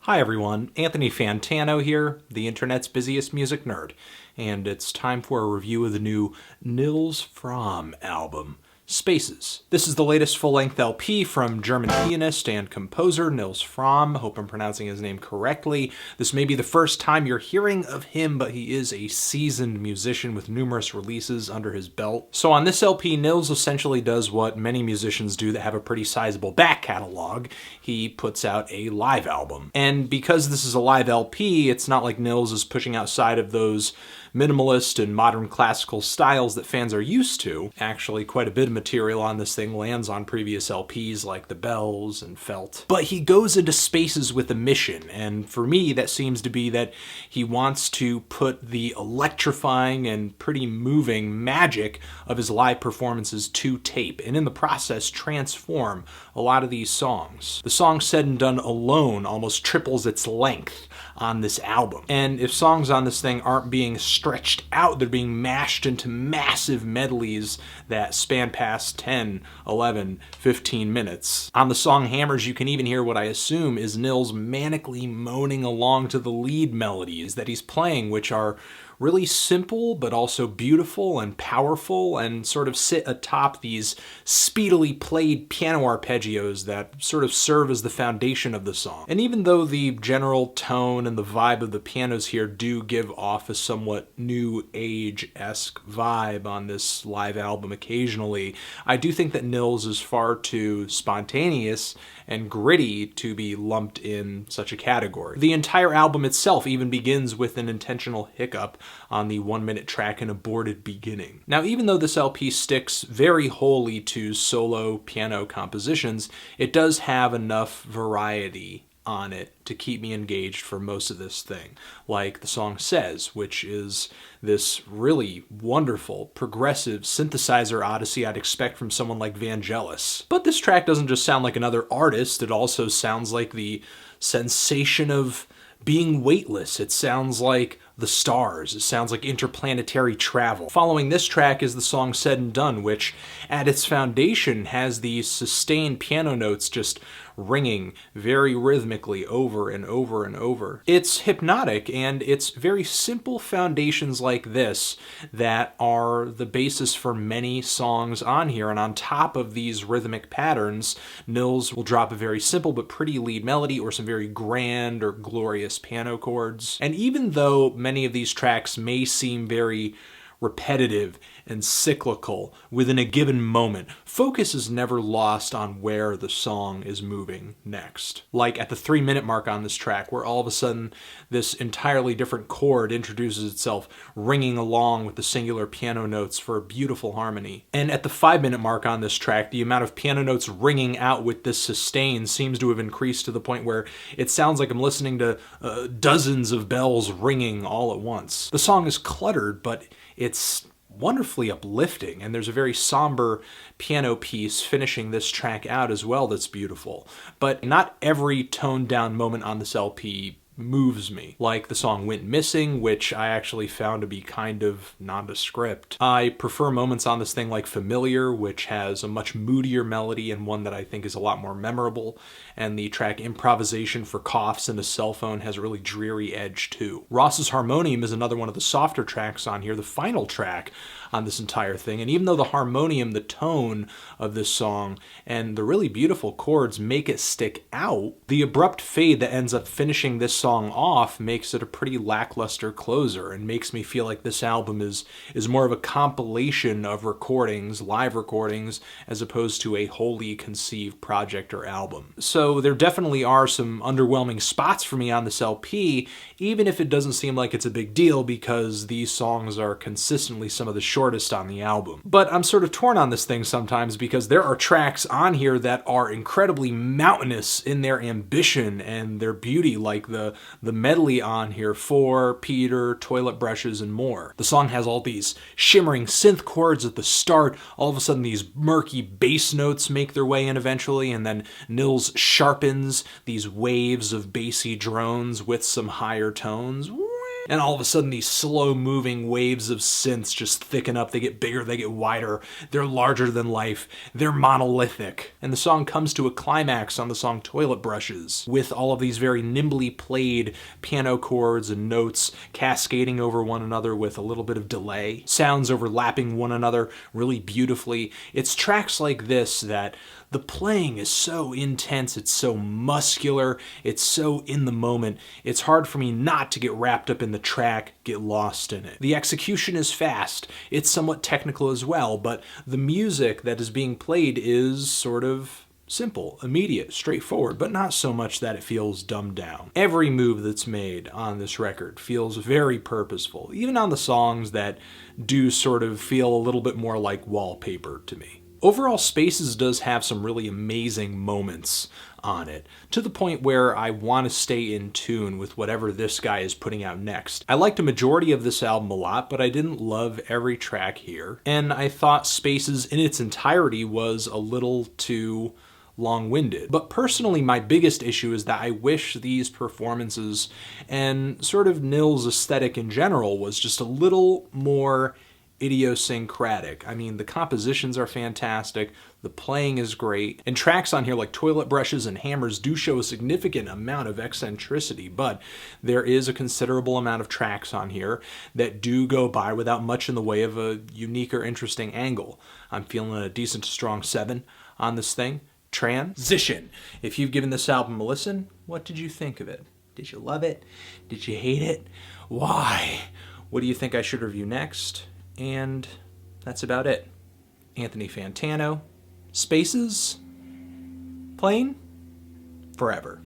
Hi everyone, Anthony Fantano here, the internet's busiest music nerd, and it's time for a review of the new Nils Frahm album, Spaces. This is the latest full-length LP from German pianist and composer Nils Frahm. Hope I'm pronouncing his name correctly. This may be the first time you're hearing of him, but he is a seasoned musician with numerous releases under his belt. So on this LP, Nils essentially does what many musicians do that have a pretty sizable back catalog. He puts out a live album. And because this is a live LP, it's not like Nils is pushing outside of those minimalist and modern classical styles that fans are used to. Actually, quite a bit of material on this thing lands on previous LPs like The Bells and Felt. But he goes into spaces with a mission, and for me that seems to be that he wants to put the electrifying and pretty moving magic of his live performances to tape, and in the process transform a lot of these songs. The song Said and Done alone almost triples its length on this album. And if songs on this thing aren't being stretched out, they're being mashed into massive medleys that span past 10, 11, 15 minutes. On the song Hammers, you can even hear what I assume is Nils manically moaning along to the lead melodies that he's playing, which are really simple but also beautiful and powerful and sort of sit atop these speedily played piano arpeggios that sort of serve as the foundation of the song. And even though the general tone and the vibe of the pianos here do give off a somewhat new age-esque vibe on this live album occasionally, I do think that Nils is far too spontaneous and gritty to be lumped in such a category. The entire album itself even begins with an intentional hiccup on the 1-minute track An Aborted Beginning. Now, even though this LP sticks very wholly to solo piano compositions, it does have enough variety on it to keep me engaged for most of this thing. Like the song Says, which is this really wonderful, progressive synthesizer odyssey I'd expect from someone like Vangelis. But this track doesn't just sound like another artist, it also sounds like the sensation of being weightless. It sounds like the stars. It sounds like interplanetary travel. Following this track is the song Said and Done, which at its foundation has these sustained piano notes just ringing very rhythmically over and over and over. It's hypnotic, and it's very simple foundations like this that are the basis for many songs on here, and on top of these rhythmic patterns, Nils will drop a very simple but pretty lead melody or some very grand or glorious piano chords. And even though many of these tracks may seem very repetitive and cyclical within a given moment, focus is never lost on where the song is moving next. Like at the 3-minute mark on this track, where all of a sudden this entirely different chord introduces itself, ringing along with the singular piano notes for a beautiful harmony. And at the 5-minute mark on this track, the amount of piano notes ringing out with this sustain seems to have increased to the point where it sounds like I'm listening to dozens of bells ringing all at once. The song is cluttered, but it's wonderfully uplifting, and there's a very somber piano piece finishing this track out as well that's beautiful. But not every toned down moment on this LP moves me, like the song Went Missing, which I actually found to be kind of nondescript. I prefer moments on this thing like Familiar, which has a much moodier melody and one that I think is a lot more memorable, and the track Improvisation for Coughs and a Cell Phone has a really dreary edge too. Ross's Harmonium is another one of the softer tracks on here, the final track on this entire thing, and even though the harmonium, the tone of this song, and the really beautiful chords make it stick out, the abrupt fade that ends up finishing this song off makes it a pretty lackluster closer and makes me feel like this album is more of a compilation of recordings, live recordings, as opposed to a wholly conceived project or album. So there definitely are some underwhelming spots for me on this LP, even if it doesn't seem like it's a big deal because these songs are consistently some of the shortest on the album. But I'm sort of torn on this thing sometimes because there are tracks on here that are incredibly mountainous in their ambition and their beauty, like the medley on here, For, Peter, Toilet Brushes, and more. The song has all these shimmering synth chords at the start, all of a sudden these murky bass notes make their way in eventually, and then Nils sharpens these waves of bassy drones with some higher tones. And all of a sudden these slow moving waves of synths just thicken up. They get bigger, they get wider, they're larger than life, they're monolithic. And the song comes to a climax on the song Toilet Brushes, with all of these very nimbly played piano chords and notes cascading over one another with a little bit of delay, sounds overlapping one another really beautifully. It's tracks like this that the playing is so intense, it's so muscular, it's so in the moment, it's hard for me not to get wrapped up in the track, get lost in it. The execution is fast, it's somewhat technical as well, but the music that is being played is sort of simple, immediate, straightforward, but not so much that it feels dumbed down. Every move that's made on this record feels very purposeful, even on the songs that do sort of feel a little bit more like wallpaper to me. Overall, Spaces does have some really amazing moments on it, to the point where I want to stay in tune with whatever this guy is putting out next. I liked a majority of this album a lot, but I didn't love every track here, and I thought Spaces in its entirety was a little too long-winded. But personally, my biggest issue is that I wish these performances and sort of Nils' aesthetic in general was just a little more idiosyncratic. I mean, the compositions are fantastic, the playing is great, and tracks on here like Toilet Brushes and Hammers do show a significant amount of eccentricity, but there is a considerable amount of tracks on here that do go by without much in the way of a unique or interesting angle. I'm feeling a decent to strong 7 on this thing. Transition. If you've given this album a listen, what did you think of it? Did you love it? Did you hate it? Why? What do you think I should review next? And that's about it. Anthony Fantano, Spaces, playing forever.